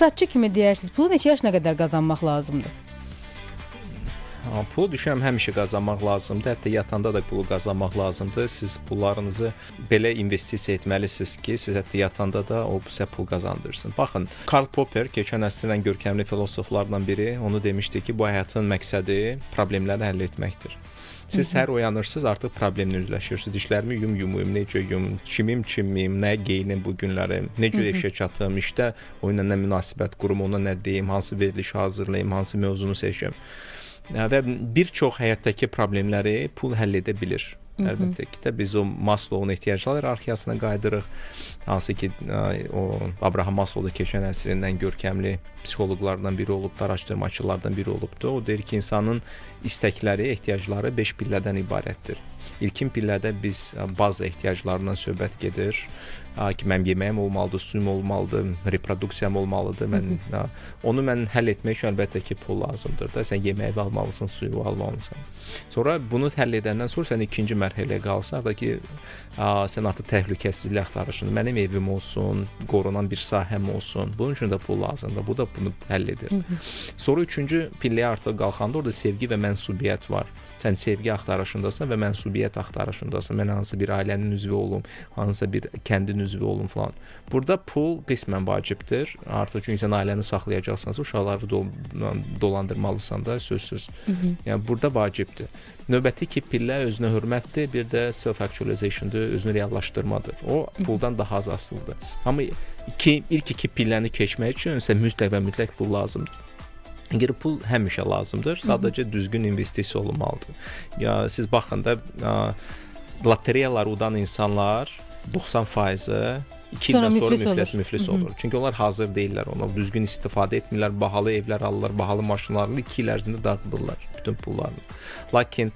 İqtisadçı kimi deyərsiniz, pulu neçə yaşına qədər qazanmaq lazımdır? Pulu düşünürəm həmişə qazanmaq lazımdır. Hətta yatanda da pulu qazanmaq lazımdır. Siz pullarınızı belə investisiya etməlisiniz ki, siz hətta yatanda da o sizə pul qazandırsın. Baxın, Karl Popper keçən əsrin görkəmli filosoflardan biri onu demişdi ki, bu həyatın məqsədi problemləri həll etməkdir. Siz hər oyanırsınız, artıq problemlə üzləşirsiniz. Dişlərimi yumuyum, necə yum, çimim, nə geyinim bu günləri, necə işə çatım, işdə onunla nə münasibət qurum, ona nə deyim, hansı verilişi hazırlayım, hansı mövzunu seçim. Və bir çox həyatdakı problemləri pul həll edə bilir. Əlbəttə ki, də biz o Maslow'un ehtiyaclar hierarxiyasına qayıdırıq. Hansı ki, o Abraham Maslow da keçən əsrindən görkəmli psixoloqlardan biri olubdu, araşdırmaçılardan biri olubdu. O deyir ki, insanın istəkləri, ehtiyacları 5 pillədən ibarətdir. İlkin pillədə biz bazı ehtiyaclarından söhbət gedir. Ki, mənim yeməyim olmalıdır, suyum olmalıdır, reproduksiyam olmalıdır. Onu mən həll etmək üçün əlbəttə ki, pul lazımdır da. Sən yeməyi almalısın, suyu almalısın. Sonra bunu həll edəndən sonra sən ikinci mərhələyə qalsan da ki, sən artıq təhlükəsizlik axtarışında mənim evim olsun, qorunan bir sahəm olsun. Bunun üçün də pul lazımdır. Bu da bunu həll edir. Sonra üçüncü pilləyə artıq qalxanda orada sevgi və mənsubiyyət var. Sən sevgi axtarışındasan və mənsubiyyət axtarışındasan. Mən hansı bir ailənin üzvü olum, hansısa bir kəndin üzvü olum falan. Burada pul qismən vacibdir. Artıq çünki sən ailəni saxlayacaqsansa, uşaqları dolandırmalısan da sözsüz. Yəni burada vacibdir. Növbəti iki pillə özünə hörmətdir, bir də self-actualization'dır, özünü reallaşdırmadır. O puldan daha az asılıdır. Amma ilk iki pilləni keçmək üçün isə mütləq və mütləq pul lazımdır. Yəni pul həmişə lazımdır. Sadəcə düzgün investisiya olmalıdır. Ya siz baxın da lotereyalar udan insanlar 90%-i 2 ildən sonra müflis olur. Çünki onlar hazır deyirlər ona. Düzgün istifadə etmirlər, bahalı evlər alırlar, bahalı maşınlarını 2 il ərzində dağıdırlar bütün pullarını. Lakin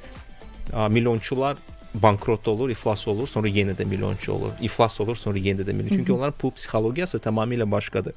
milyonçular bankrot olur, iflas olur, sonra yenə də milyonçu olur. İflas olur, sonra yenə də milyonçu. Çünki onların pul psixologiyası tamamilə başqadır.